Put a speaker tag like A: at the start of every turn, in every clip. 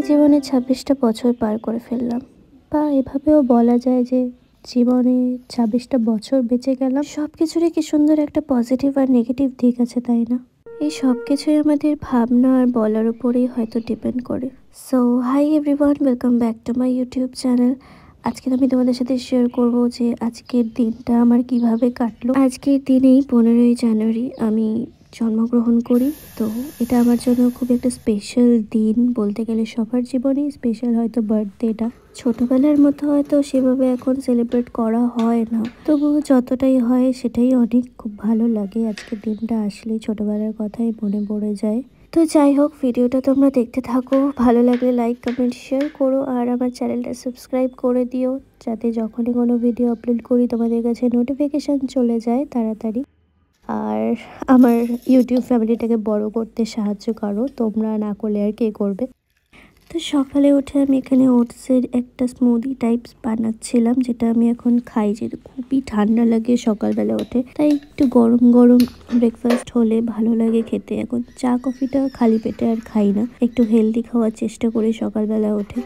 A: জীবনে ২৬টা বছর পার করে ফেললাম, বা এভাবেও বলা যায় যে জীবনে ২৬টা বছর বেঁচে গেলাম। সব কিছুরই কি সুন্দর একটা পজিটিভ আর নেগেটিভ দিক আছে, তাই না? এই সব কিছুই আমাদের ভাবনা আর বলার উপরেই হয়তো ডিপেন্ড করে। So hi everyone, welcome back to my YouTube channel. আজকে আমি তোমাদের সাথে শেয়ার করব যে আজকের দিনটা আমার কিভাবে কাটলো। আজকের দিনেই 15ই জানুয়ারি আমি জন্মগ্রহণ করি। তো এটা আমার জন্য খুব একটা স্পেশাল দিন বলতে গেলে, সবার জীবনেই স্পেশাল হয়তো বার্থডেটা। ছোটবেলার মতো হয়তো সেভাবে এখন সেলিব্রেট করা হয় না, তবুও যতটাই হয় সেটাই অনেক খুব ভালো লাগে। আজকের দিনটা আসলেই ছোটবেলার কথাই মনে পড়ে যায়। তো যাই হোক, ভিডিওটা তোমরা দেখতে থাকো, ভালো লাগলে লাইক কমেন্ট শেয়ার করো আর আমার চ্যানেলটা সাবস্ক্রাইব করে দিও, যাতে যখনই কোনো ভিডিও আপলোড করি তোমাদের কাছে নোটিফিকেশান চলে যায় তাড়াতাড়ি। আর আমার ইউটিউব ফ্যামিলিটাকে বড় করতে সাহায্য করো, তোমরা না করলে আর কে করবে। তো সকালে উঠে আমি এখানে ওটসের একটা স্মুদি টাইপস বানাচ্ছিলাম, যেটা আমি এখন খাই, যেটা খুবই ঠান্ডা লাগে সকালবেলা উঠে, তাই একটু গরম গরম ব্রেকফাস্ট হলে ভালো লাগে খেতে। এখন চা কফিটা খালি পেটে আর খাই না, একটু হেলদি খাওয়ার চেষ্টা করি সকালবেলা উঠে।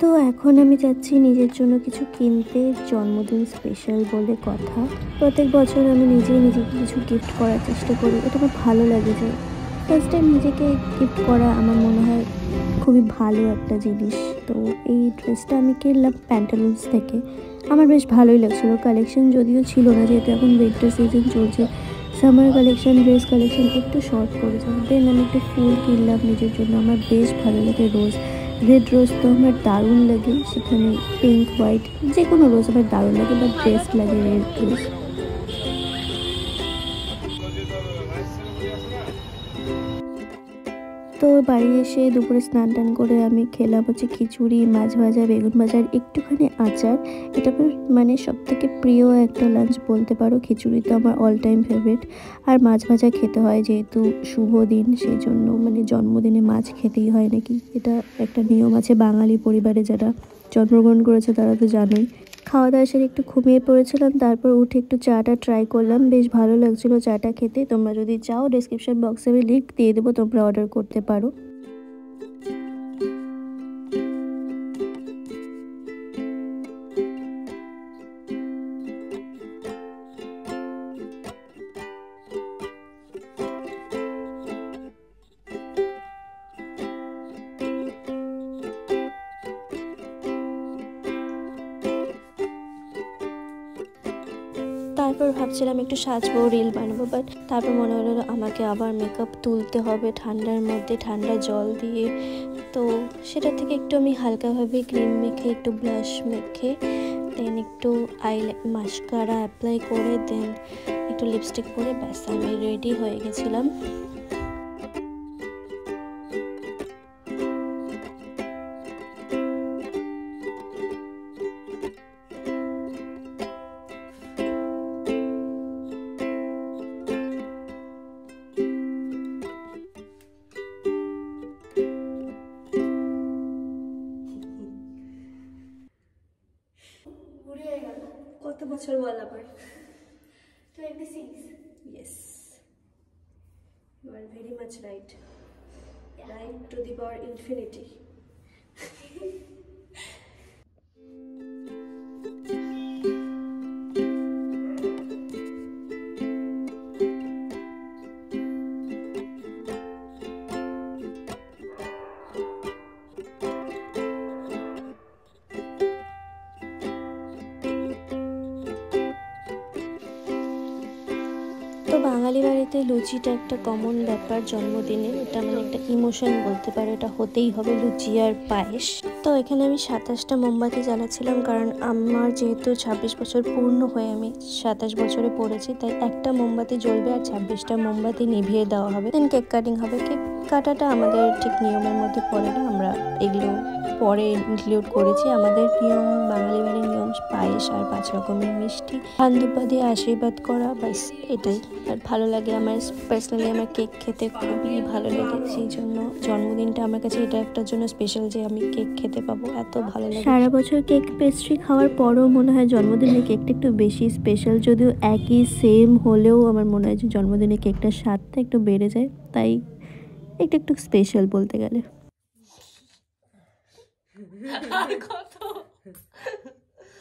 A: তো এখন আমি যাচ্ছি নিজের জন্য কিছু কিনতে, জন্মদিন স্পেশাল বলে কথা। প্রত্যেক বছর আমি নিজেই নিজেকে কিছু গিফট করার চেষ্টা করি, এটা আমার ভালো লাগে। যে ফার্স্ট টাইম নিজেকে গিফট করা আমার মনে হয় খুবই ভালো একটা জিনিস। তো এই ড্রেসটা আমি কিনলাম প্যান্টালুন্স থেকে, আমার বেশ ভালোই লাগছিলো। কালেকশন যদিও ছিল না, যেহেতু এখন উইন্টার সিজন চলছে, সামার কালেকশন, ড্রেস কালেকশন একটু শর্ট পড়ে যায়। দেন আমি একটু ফুল কিনলাম নিজের জন্য, আমার বেশ ভালো লাগে রোজ। রেড রোজ তো আমার দারুণ লাগে, সেখানে পিঙ্ক হোয়াইট যে কোনো রোজ আমার দারুণ লাগে, বাট বেস্ট লাগে রেড রোজ। তো বাড়ি এসে দুপুরে স্নান টান করে আমি খেলাম হচ্ছে খিচুড়ি, মাছ ভাজা, বেগুন ভাজা আর একটুখানি আচার। এটা আমার মানে সবথেকে প্রিয় একটা লাঞ্চ বলতে পারো। খিচুড়ি তো আমার অল টাইম ফেভারিট, আর মাছ ভাজা খেতে হয়, যেহেতু শুভ দিন সেই জন্য, মানে জন্মদিনে মাছ খেতেই হয় নাকি, এটা একটা নিয়ম আছে বাঙালি পরিবারে। যারা জন্মগ্রহণ করেছে তারা তো জানোই। খাওয়া দাওয়া সেরে একটু ঘুমিয়ে পড়েছিলাম, তারপর উঠে একটু চাটা ট্রাই করলাম, বেশ ভালো লাগছিলো চাটা খেতে। তোমরা যদি চাও ডেসক্রিপশন বক্সে আমি লিঙ্ক দিয়ে দেবো, তোমরা অর্ডার করতে পারো। তারপর ভাবছিলাম একটু সাজবো, রিল বানাবো, বাট তারপর মনে হলো আমাকে আবার মেকআপ তুলতে হবে ঠান্ডার মধ্যে, ঠান্ডা জল দিয়ে। তো সেটা থেকে একটু আমি হালকাভাবে ক্রিম মেখে, একটু ব্লাশ মেখে, দেন একটু মাস্কারা অ্যাপ্লাই করে, দেন একটু লিপস্টিক পরে ব্যাস আমি রেডি হয়ে গেছিলাম। কত বছর বল আবার?
B: 26.
A: Yes, you are very much right. Right to the power infinity. তো বাঙালি বাড়িতে লুচিটা একটা কমন ব্যাপার জন্মদিনে, এটা মানে একটা ইমোশন বলতে পারো, এটা হতেই হবে লুচি আর পায়েস। তো এখানে আমি 27টা মোমবাতি জ্বালাচ্ছিলাম, কারণ আমার যেহেতু 26 বছর পূর্ণ হয়ে আমি 27 বছরে পড়েছি, তাই একটা মোমবাতি জ্বলবে আর 26টা মোমবাতি নিভিয়ে দেওয়া হবে। দেন কেক কাটিং হবে। কেক কাটাটা আমাদের ঠিক নিয়মের মধ্যে পড়ে না, আমরা এগুলো পরে ইনক্লুড করেছি। আমাদের নিয়ম, বাঙালি বাড়ির নিয়ম পায়েস আর 5 রকমের মিষ্টি, ধান দুব্বা দিয়ে আশীর্বাদ করা, ব্যাস এটাই। আর ভালো লাগে আমার, পার্সোনালি আমার কেক খেতে খুবই ভালো লাগে, সেই জন্য জন্মদিনটা আমার কাছে এটা একটার জন্য স্পেশাল যে আমি কেক খেতে পাবো, এত ভালো লাগে। সারা বছর কেক পেস্ট্রি খাওয়ার পরও মনে হয় জন্মদিনে কেকটা একটু বেশি স্পেশাল, যদিও একই সেম হলেও আমার মনে হয় যে জন্মদিনে কেকটার স্বাদটা একটু বেড়ে যায়, তাই একটু একটু স্পেশাল বলতে গেলে।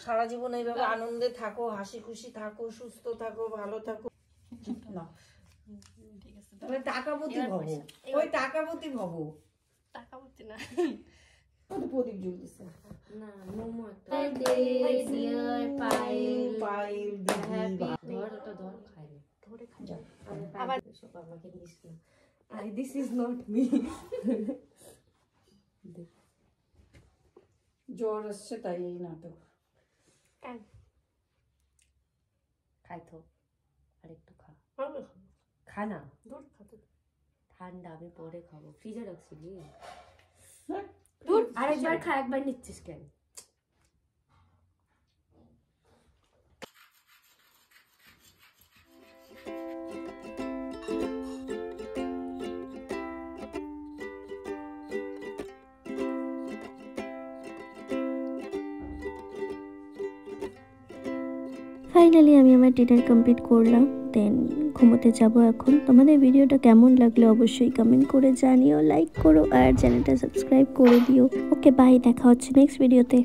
C: সারা জীবন এইভাবে আনন্দে থাকো, হাসি খুশি থাকো, সুস্থ থাকো, ভালো থাকো। না তাহলে টাকাপতি ভব, ওই টাকাপতি ভব।
B: টাকাপতি না,
C: প্রদীপ জ্বলতেছে
B: না মোমো একটা।
C: পায়েল
B: ধর ওটা ধর, খাই না, ধরে খাই। আবার সব আমাকে দিস না।
C: This is not me. জ্বর আসছে তাই এই নাটক।
B: খাই তো, আরেকটু খা। খা না, দূর খাতে ঠান্ডা, আমি পরে খাবো। ফ্রিজে রাখছিলি? দূর, আরেকবার খা, একবার নিচ্ছিস কেন?
A: ফাইনালি আমি আমার ডিনার কমপ্লিট করলাম, দেন ঘুমোতে যাব এখন। তোমাদের ভিডিওটা কেমন লাগলো অবশ্যই কমেন্ট করে জানিও, লাইক করো আর চ্যানেলটা সাবস্ক্রাইব করে দিও। ওকে বাই, দেখা হচ্ছে নেক্সট ভিডিওতে।